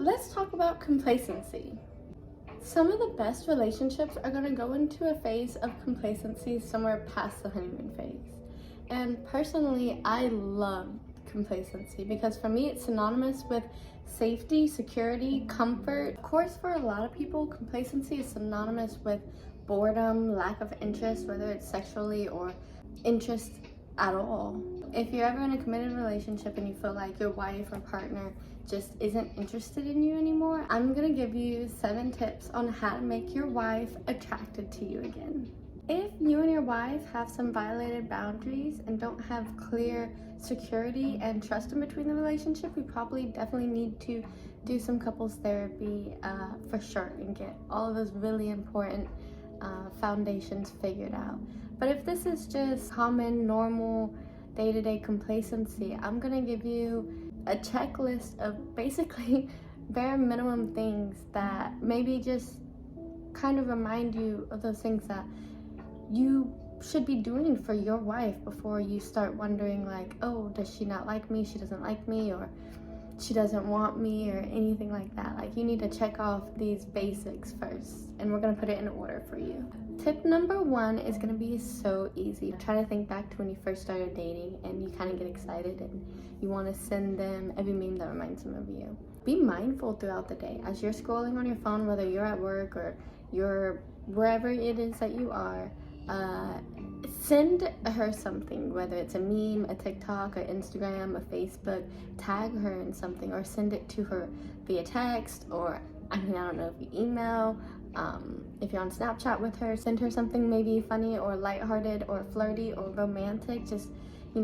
let's talk about complacency. Some of the best relationships are going to go into a phase of complacency somewhere past the honeymoon phase. And personally, I love complacency because for me it's synonymous with safety, security, comfort. Of course, for a lot of people, complacency is synonymous with boredom, lack of interest, whether it's sexually or interest at all. If you're ever in a committed relationship and you feel like your wife or partner just isn't interested in you anymore, I'm gonna give you 7 tips on how to make your wife attracted to you again. If you and your wife have some violated boundaries and don't have clear security and trust in between the relationship, we probably definitely need to do some couples therapy for sure and get all of those really important foundations figured out. But if this is just common, normal, day-to-day complacency, I'm gonna give you a checklist of basically bare minimum things that maybe just kind of remind you of those things that you should be doing for your wife before you start wondering like, oh, does she not like me? She doesn't like me, or she doesn't want me, or anything like that. Like, you need to check off these basics first, and we're gonna put it in order for you. Tip number 1 is gonna be so easy. Try to think back to when you first started dating and you kind of get excited and you want to send them every meme that reminds them of you. Be mindful throughout the day as you're scrolling on your phone, whether you're at work or you're wherever it is that you are. Send her something, whether it's a meme, a TikTok, or Instagram, a Facebook. Tag her in something or send it to her via text, or I don't know if you email. If you're on Snapchat with her, send her something maybe funny or lighthearted or flirty or romantic. Just,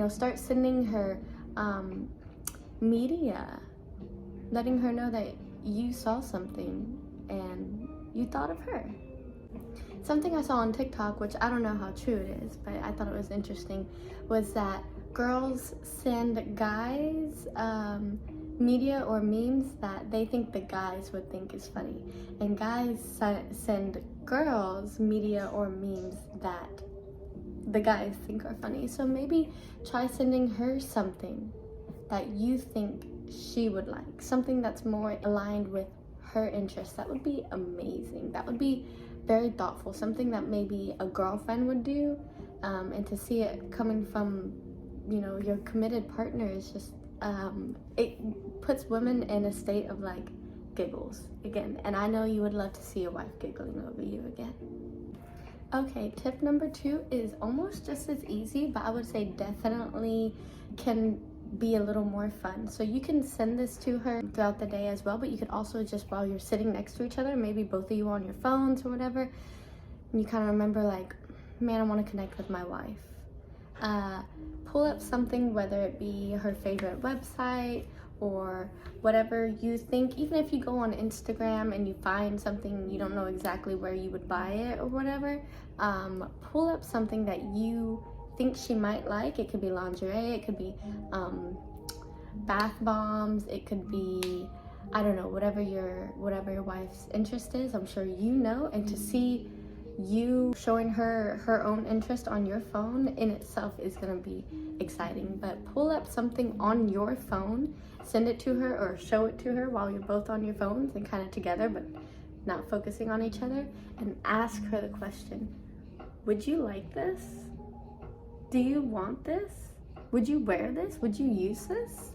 start sending her media, letting her know that you saw something and you thought of her. Something I saw on TikTok, which I don't know how true it is, but I thought it was interesting, was that girls send guys media or memes that they think the guys would think is funny, and guys send girls media or memes that the guys think are funny. So maybe try sending her something that you think she would like, something that's more aligned with her interests. That would be amazing. That would be very thoughtful, something that maybe a girlfriend would do, and to see it coming from your committed partner is just it puts women in a state of like giggles again, and I know you would love to see your wife giggling over you again. Okay, tip number 2 is almost just as easy, but I would say definitely can be a little more fun. So you can send this to her throughout the day as well, but you could also just while you're sitting next to each other, maybe both of you on your phones or whatever, and you kind of remember like, man, I want to connect with my wife. Pull up something, whether it be her favorite website or whatever you think. Even if you go on Instagram and you find something, you don't know exactly where you would buy it or whatever, pull up something that you think she might like. It could be lingerie, it could be bath bombs, it could be, I don't know, whatever your wife's interest is. I'm sure and to see you showing her own interest on your phone in itself is going to be exciting. But pull up something on your phone, send it to her or show it to her while you're both on your phones and kind of together but not focusing on each other, and ask her the question, would you like this? Do you want this? Would you wear this? Would you use this?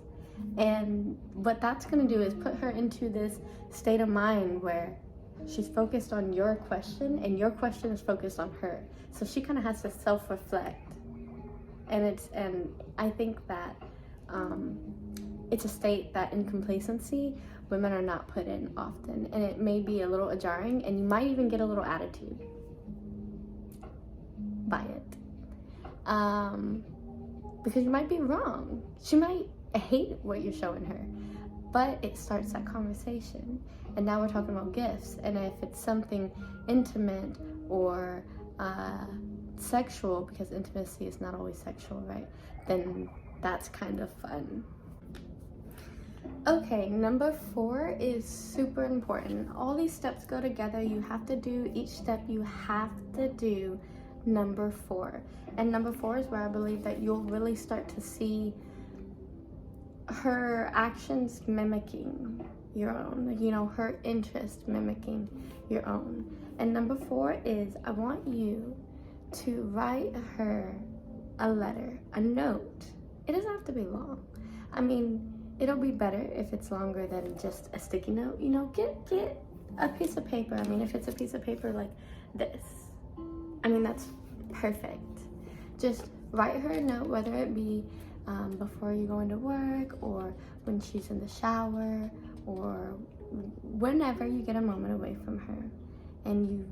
And what that's going to do is put her into this state of mind where she's focused on your question and your question is focused on her. So she kind of has to self-reflect. And I think that it's a state that in complacency, women are not put in often. And it may be a little jarring, and you might even get a little attitude by it. Because you might be wrong. She might hate what you're showing her, but it starts that conversation. And now we're talking about gifts, and if it's something intimate or sexual, because intimacy is not always sexual, right? Then that's kind of fun. Okay, number 4 is super important. All these steps go together. You have to do each step. You have to do number 4. And number 4 is where I believe that you'll really start to see her actions mimicking your own, you know, her interest mimicking your own. And number 4 is I want you to write her a letter, a note. It doesn't have to be long. I mean, it'll be better if it's longer than just a sticky note. You know, get a piece of paper. I mean, if it's a piece of paper like this, I mean, that's perfect. Just write her a note, whether it be before you go into work, or when she's in the shower, or whenever you get a moment away from her and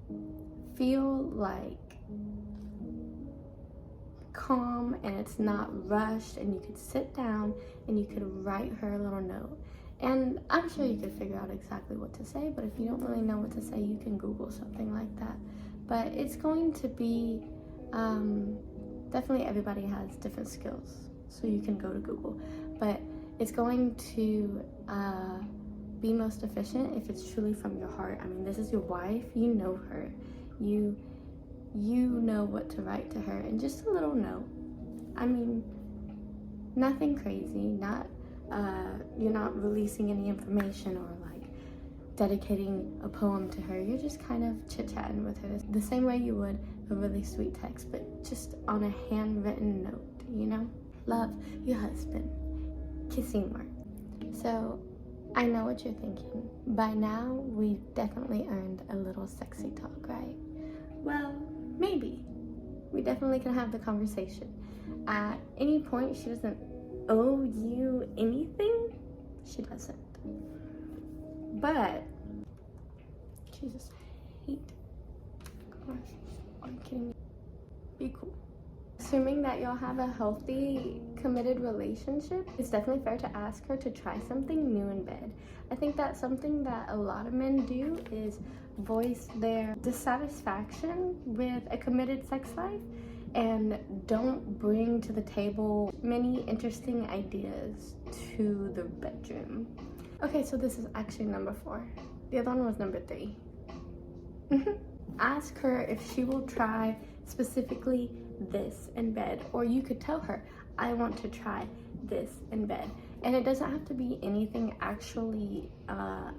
you feel like calm and it's not rushed, and you could sit down and you could write her a little note. And I'm sure you could figure out exactly what to say, but if you don't really know what to say, you can Google something like that. But it's going to be definitely, everybody has different skills, so you can go to Google, but it's going to be most efficient if it's truly from your heart. I mean, this is your wife, you know her, you know what to write to her, and just a little note. I mean, nothing crazy, not you're not releasing any information or like dedicating a poem to her. You're just kind of chit-chatting with her the same way you would a really sweet text, but just on a handwritten note, you know? Love your husband, kissing mark. So I know what you're thinking. By now, we've definitely earned a little sexy talk, right? Well, maybe. We definitely can have the conversation. At any point, she doesn't owe you anything. She doesn't. But, Jesus, I hate. Gosh, are you kidding me? Be cool. Assuming that y'all have a healthy, committed relationship, it's definitely fair to ask her to try something new in bed. I think that's something that a lot of men do, is voice their dissatisfaction with a committed sex life and don't bring to the table many interesting ideas to the bedroom. Okay, so this is actually number 4. The other one was number 3. Ask her if she will try specifically this in bed, or you could tell her, I want to try this in bed. And it doesn't have to be anything actually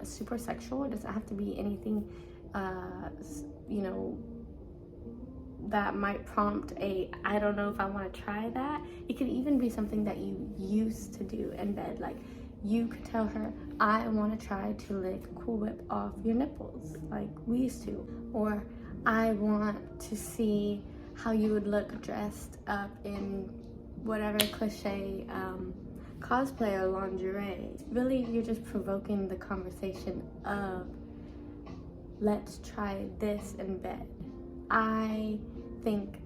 super sexual. It doesn't have to be anything you know, that might prompt I don't know if I want to try that. It could even be something that you used to do in bed. Like, you could tell her, I want to try to lick Cool Whip off your nipples like we used to. Or, I want to see how you would look dressed up in whatever cliche cosplay or lingerie. Really, you're just provoking the conversation of, let's try this in bed. I think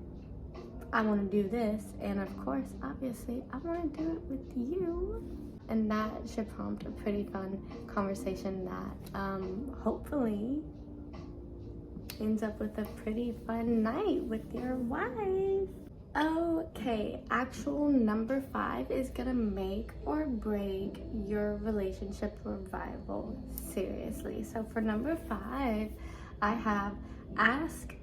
I want to do this, and of course, obviously, I want to do it with you. And that should prompt a pretty fun conversation that hopefully ends up with a pretty fun night with your wife. Okay, actual number 5 is gonna make or break your relationship revival. Seriously. So for number 5, I have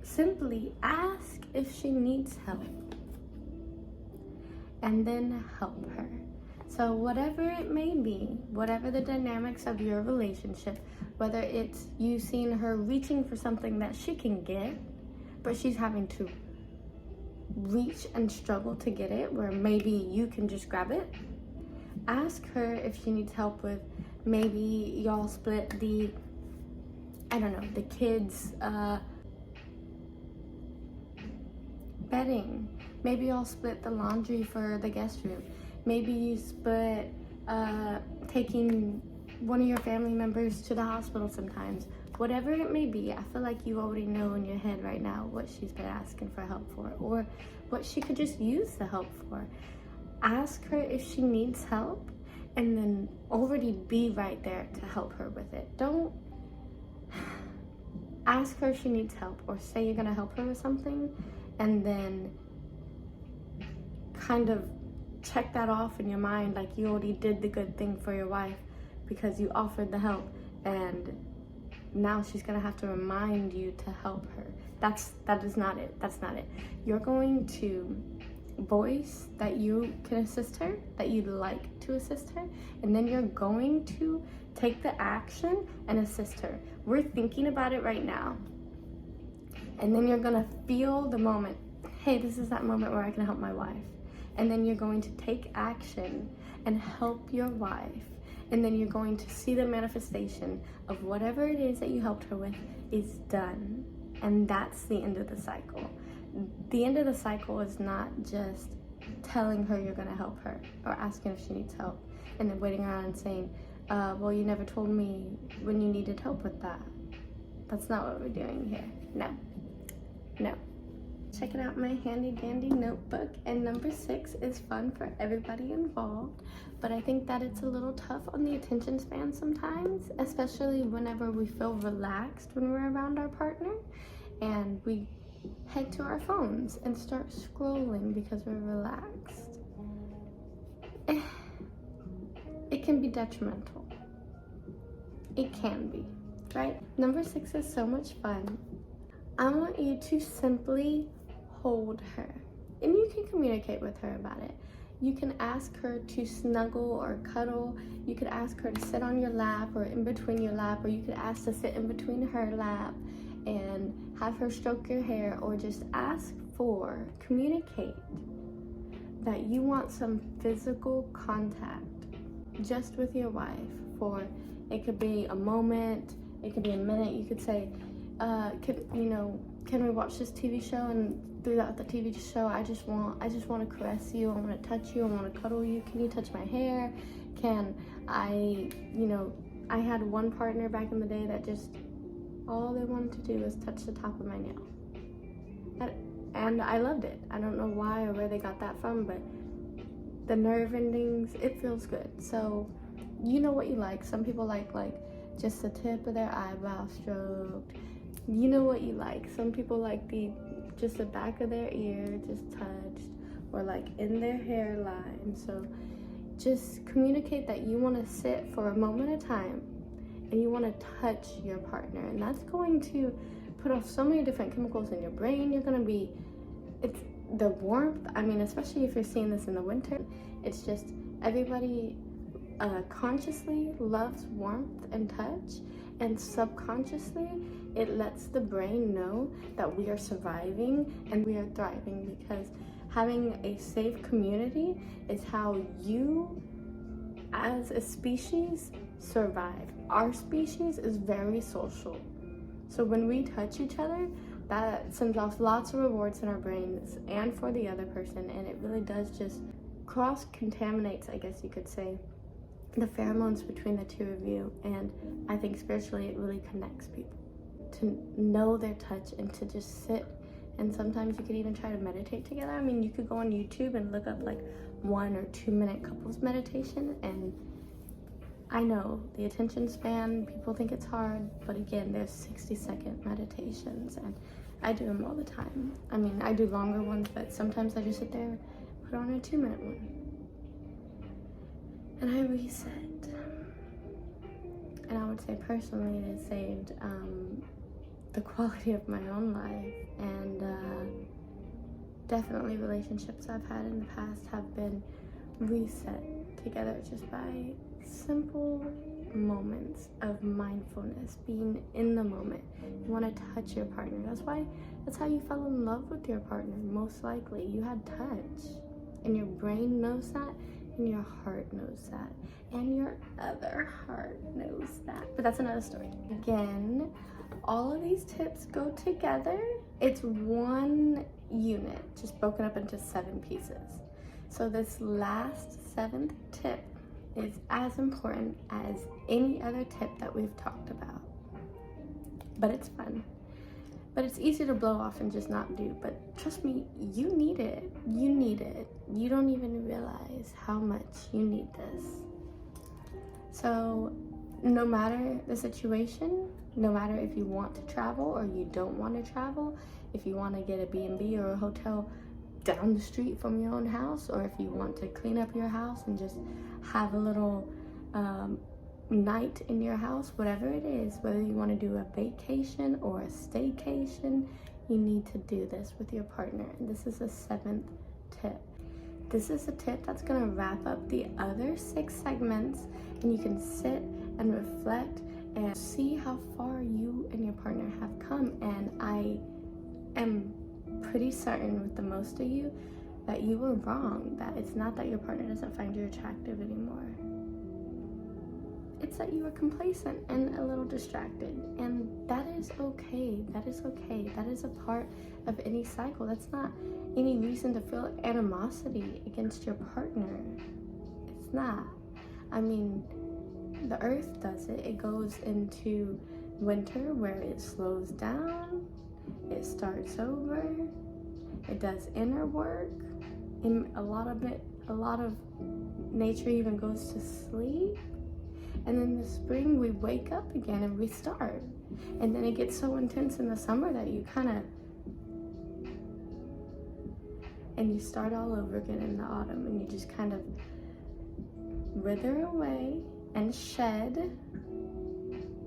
simply ask if she needs help, and then help her. So whatever it may be, whatever the dynamics of your relationship, whether it's you seeing her reaching for something that she can get, but she's having to reach and struggle to get it, where maybe you can just grab it. Ask her if she needs help with, maybe y'all split the, I don't know, the kids' bedding. Maybe y'all split the laundry for the guest room. Maybe you split taking one of your family members to the hospital sometimes. Whatever it may be, I feel like you already know in your head right now what she's been asking for help for, or what she could just use the help for. Ask her if she needs help, and then already be right there to help her with it. Don't ask her if she needs help, or say you're gonna help her with something, and then kind of check that off in your mind like you already did the good thing for your wife because you offered the help, and now she's gonna have to remind you to help her. That is not it. That's not it. You're going to voice that you can assist her, that you'd like to assist her, and then you're going to take the action and assist her. We're thinking about it right now. And then you're gonna feel the moment. Hey, this is that moment where I can help my wife. And then you're going to take action and help your wife. And then you're going to see the manifestation of whatever it is that you helped her with is done. And that's the end of the cycle. The end of the cycle is not just telling her you're gonna help her or asking if she needs help and then waiting around and saying, well, you never told me when you needed help with that. That's not what we're doing here. No. Checking out my handy dandy notebook, and number 6 is fun for everybody involved, but I think that it's a little tough on the attention span sometimes, especially whenever we feel relaxed when we're around our partner and we head to our phones and start scrolling because we're relaxed. It can be detrimental. It can be, right? Number 6 is so much fun. I want you to simply hold her, and you can communicate with her about it. You can ask her to snuggle or cuddle. You could ask her to sit on your lap or in between your lap, or you could ask to sit in between her lap and have her stroke your hair, or just communicate that you want some physical contact just with your wife. For it could be a moment, it could be a minute. You could say, can we watch this TV show, and throughout the TV show I just want to caress you, I want to touch you, I want to cuddle you, can you touch my hair, can I had one partner back in the day that just all they wanted to do was touch the top of my nail, and I loved it. I don't know why or where they got that from, but the nerve endings, it feels good. So you know what you like. Some people like just the tip of their eyebrow stroked. You know what you like. Some people like just the back of their ear just touched, or like in their hairline. So just communicate that you want to sit for a moment at a time and you want to touch your partner, and that's going to put off so many different chemicals in your brain. It's the warmth. I mean, especially if you're seeing this in the winter, it's just everybody consciously loves warmth and touch, and subconsciously it lets the brain know that we are surviving and we are thriving, because having a safe community is how you as a species survive. Our species is very social, so when we touch each other, that sends off lots of rewards in our brains and for the other person, and it really does just cross-contaminates, I guess you could say, the pheromones between the two of you. And I think spiritually it really connects people to know their touch and to just sit. And sometimes you could even try to meditate together. I mean, you could go on YouTube and look up like 1 or 2 minute couples meditation, and I know the attention span, people think it's hard, but again, there's 60-second meditations, and I do them all the time. I mean, I do longer ones, but sometimes I just sit there, put on a 2-minute one, and I reset. And I would say personally it has saved the quality of my own life, and definitely relationships I've had in the past have been reset together just by simple moments of mindfulness, being in the moment. You want to touch your partner. That's how you fell in love with your partner, most likely. You had touch, and your brain knows that, and your heart knows that, and your other heart knows that. But that's another story. Again, all of these tips go together. It's one unit, just broken up into 7 pieces. So this last 7th tip is as important as any other tip that we've talked about. But it's fun. But it's easy to blow off and just not do. But trust me, you need it. You need it. You don't even realize how much you need this. So no matter the situation, no matter if you want to travel or you don't want to travel, if you want to get a B&B or a hotel down the street from your own house, or if you want to clean up your house and just have a little night in your house, whatever it is, whether you want to do a vacation or a staycation, you need to do this with your partner. And this is the 7th tip. This is a tip that's going to wrap up the other 6 segments, and you can sit and reflect and see how far you and your partner have come. And I am pretty certain with the most of you that you were wrong, that it's not that your partner doesn't find you attractive anymore. It's that you were complacent and a little distracted, and that is okay. That is okay. That is a part of any cycle. That's not any reason to feel animosity against your partner. It's not. I mean, the earth does it. It goes into winter where it slows down, it starts over, it does inner work, and a lot of nature even goes to sleep. And then in the spring we wake up again and restart. And then it gets so intense in the summer that you and you start all over again in the autumn, and you just kind of wither away and shed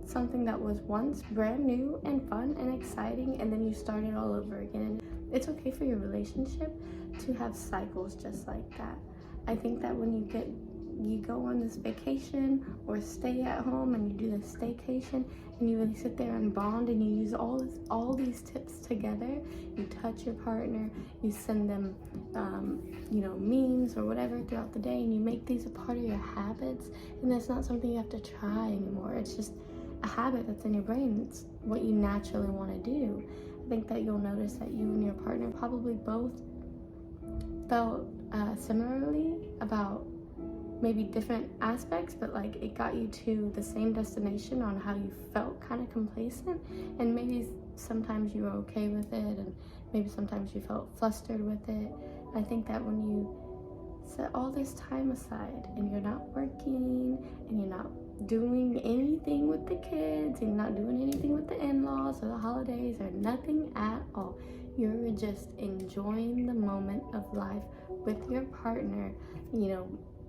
something that was once brand new and fun and exciting, and then you start it all over again. It's okay for your relationship to have cycles just like that. I think that when you go on this vacation or stay at home and you do this staycation and you really sit there and bond and you use all these tips together, you touch your partner, you send them memes or whatever throughout the day, and you make these a part of your habits, and that's not something you have to try anymore. It's just a habit that's in your brain. It's what you naturally want to do. I think that you'll notice that you and your partner probably both felt similarly about maybe different aspects, but like it got you to the same destination on how you felt kind of complacent, and maybe sometimes you were okay with it, and maybe sometimes you felt flustered with it. I think that when you set all this time aside and you're not working and you're not doing anything with the kids and you're not doing anything with the in-laws or the holidays or nothing at all, you're just enjoying the moment of life with your partner,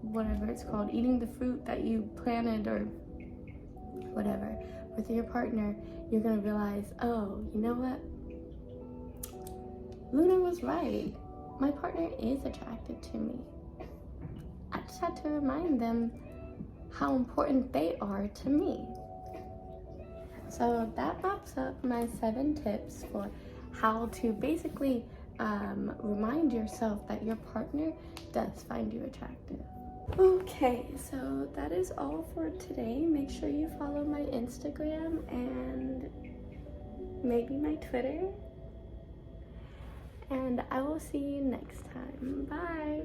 whatever it's called, eating the fruit that you planted or whatever with your partner, you're gonna realize, oh, you know what? Luna was right. My partner is attracted to me. I just had to remind them how important they are to me. So that wraps up my 7 tips for how to basically remind yourself that your partner does find you attractive. Okay, so that is all for today. Make sure you follow my Instagram and maybe my Twitter. And I will see you next time. Bye.